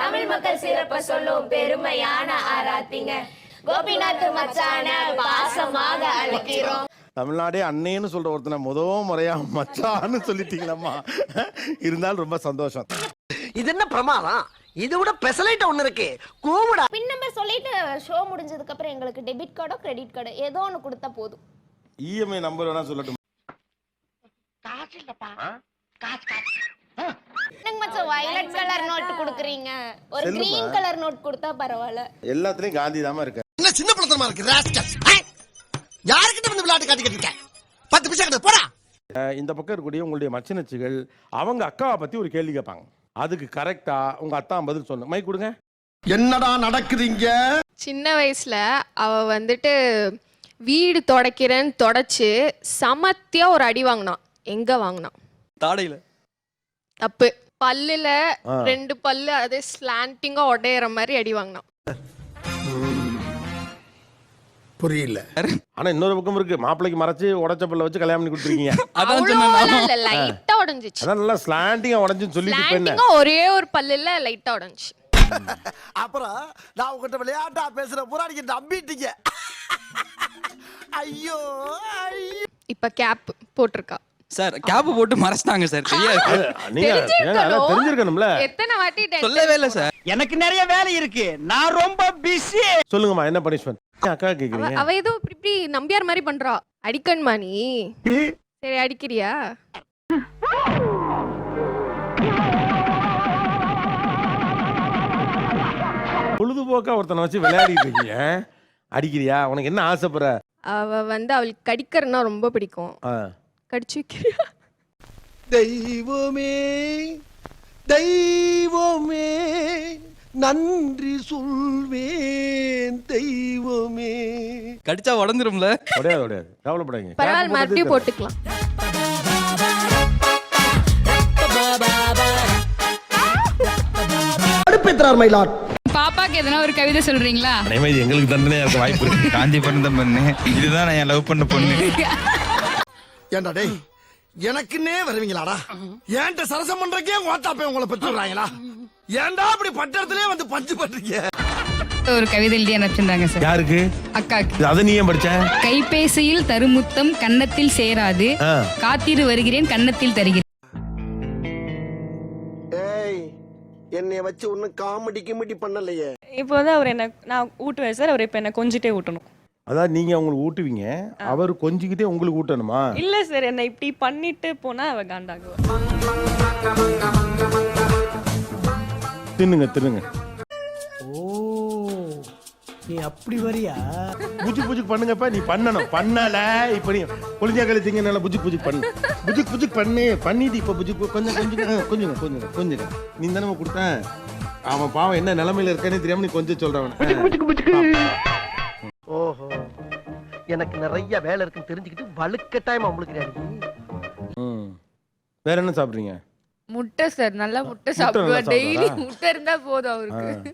தமிழ் மக்கள் சிறப்ப சொல்லும் பெருமையான ஆராத்திங்க. கோபிநாத் மச்சான பாசமாக அழைக்கிறோம். தமிழ்நாடே அண்ணேன்னு சொல்ற ஒருத்தனை முறையா மச்சான்னு சொல்லிட்டீங்களம்மா. இருந்தாலும் ரொம்ப சந்தோஷம். இது என்ன பிரமாதம்? இது விட பெசலைட் ஒண்ணு இருக்கு. கூவுடா. பின் நம்பர் சொல்லிட்டு ஷோ முடிஞ்சதுக்கு அப்புறம் எங்களுக்கு டெபிட் கார்டோ கிரெடிட் கார்டோ ஏதோ ஒன்னு கொடுத்தா போதும். இஎம்ஐ நம்பர் வேணா சொல்லட்டும். காசு இல்லப்பா. காசு. எனக்கு மச்சான் வயலட் கலர் நோட் கொடுக்குறீங்க, ஒரு கிரீன் கலர் நோட் கொடுத்தா பரவாயில்ல. எல்லாத்துலயும் காந்தி தாமா இருக்கு. என்ன சின்ன பிள்ளைத்தனமா இருக்கு ராஸ்கல். யார்கிட்ட வந்து விளையாட்டு காட்டிக்கிட்டு இருக்க? 10 பைசா கிட்ட போடா. இந்த பக்கம் இருக்கக்கூடிய உங்களுடைய மச்சினச்சிகள் அவங்க அக்காவை பத்தி ஒரு கேள்வி கேட்பாங்க. அதுக்கு கரெக்டா உங்க அத்தா பதில் சொன்ன மைக் கொடுங்க. என்னடா நடக்குதுங்க? சின்ன வயசுல அவ வந்துட்டு வீடு தொடக்கிறேன்னு தொடச்சு சமத்தியா ஒரு அடி வாங்கினான். எங்க வாங்கினான்? தாடையில. தப்பு. பல்லுல 2 பல்லு அதே ஸ்லாண்டிங்கா உடையற மாதிரி அடி வாங்கினான். புரியல. ஆனா இன்னொரு பக்கம் இருக்கு, மாப்பிளைக்கு மறைச்சு உடைச்ச பல்ல வச்சு கல்யாணம் பண்ணி கொடுத்துருக்கீங்க. அவ்வளவு லைட்டா உடைஞ்சிச்சு. அதான் நல்லா ஸ்லாண்டிங்கா உடைஞ்சுன்னு சொல்லிட்டு ஸ்லாண்டிங்கா ஒரே ஒரு பல்லுல லைட்டா உடைஞ்சி. அப்புறம் நான் உங்ககிட்ட விளையாட்டா பேசுற புறாடிக்கு நம்பிட்டீங்க. ஐயோ இப்ப கேப் போட்டிருக்கா சார். கேப் போட்டு மறைச்சிட்டாங்க சார். தெரியாது. நீங்க தெரிஞ்சிருக்கணும்ல. எத்தனை வாட்டி சொல்லவே இல்ல சார். எனக்கு நிறைய வேலை இருக்கு, நான் ரொம்ப பிஸி. சொல்லுங்கம்மா, என்ன பனிஷ்மென்ட்? அக்கா கேக்குறீங்க. அவ ஏதோ இப்படி நம்பியார் மாதிரி பண்றா. அடிக்கணுமா நீ? சரி அடிக்கிறியா? பொழுதுபோக்கா ஒருத்தனை வச்சு விளையாடிட்டு இருக்கீங்க. அடிக்கிறியா? உனக்கு என்ன ஆசைப்படுற? அவ வந்து அவளுக்கு கடிக்கிறன்னா ரொம்ப பிடிக்கும். கடிச்சு வைக்கிறியா? தெய்வமே தெய்வமே நன்றி சொல்வேன் தெய்வமே. கடிச்சா உடஞ்சிரும்ல. உடையாது. கவலைப்படாதீங்க. பரவாயில்ல, மறுபடியும் போட்டுக்கலாம். அடுப்பேத்ரார் மயிலாட். பாப்பாக்கு எதனா ஒரு கவிதை சொல்றீங்களா? அனைவரும் எங்களுக்கு தண்டனையா இருக்க வாய்ப்பு இருக்கு. காந்தி பிறந்த பொண்ணு இதுதான் நான் லவ் பண்ண பொண்ணு. ஏண்டா டேய், எனக்குன்னே வருவீங்களாடா? ஏன்ட்ட சரசம் பண்றக்கே ஓட்டாப்பே உங்களை பெற்றுறாங்களா? ஏன்டா அப்படி பட்டத்திலே வந்து பஞ்சு பண்றீங்க? ஒரு கவிதை எழுதி அனுப்பிச்சிருந்தாங்க சார். யாருக்கு? அக்காக்கு. அதை நீ ஏன் படிச்ச? கைபேசியில் தருமுத்தம் கன்னத்தில் சேராது, காத்திரு வருகிறேன் கன்னத்தில் தருகிறேன். என்னைய வச்சு ஒன்னும் காமெடி கிமெடி பண்ணலையே. இப்போ வந்து அவர் என்ன நான் ஊட்டுவேன் சார், அவர் இப்போ என்ன கொஞ்சிட்டே ஊட்டணும். அதான் நீங்க அவங்களுக்கு ஊட்டுவீங்க, அவர் கொஞ்சிக்கிட்டே உங்களுக்கு ஊட்டணுமா? இல்ல சார், என்ன இப்படி பண்ணிட்டு போனா அவ காண்டாகுவா. தின்னுங்க. ஓ, நீ அப்படி வரியா? புஜுக் பண்ணுங்கப்பா. நீ பண்ணணும். பண்ணல இப்ப நீ பொலிஞ்சா கழிச்சிங்க. நல்லா புஜுக் பண்ணு. புஜுக் பண்ணிட்டு இப்ப புஜுக் கொஞ்சம் நீ தானே கொடுத்தேன். அவன் பாவம் என்ன நிலைமையில இருக்கானே தெரியாம நீ கொஞ்சம் சொல்றவன். ஓஹோ, எனக்கு நிறைய வேலை இருக்குன்னு தெரிஞ்சுக்கிட்டு வலுக்கட்டாயமா உங்களுக்கு. வேற என்ன சாப்பிடுறீங்க? முட்டை சார், நல்லா முட்டை சாப்பிடுவேன். டெய்லி முட்டை இருந்தா போதும் அவருக்கு.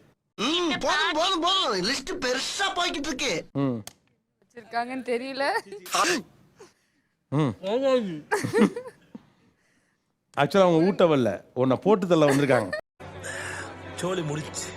போதும். லிஸ்ட் பெருசா போய்கிட்டு இருக்கு. வச்சிருக்காங்கன்னு தெரியல. ஆக்சுவலா அவங்க ஊட்ட வரல, உன்னை போட்டு தள்ள வந்திருக்காங்க. சோலி முடிச்சு.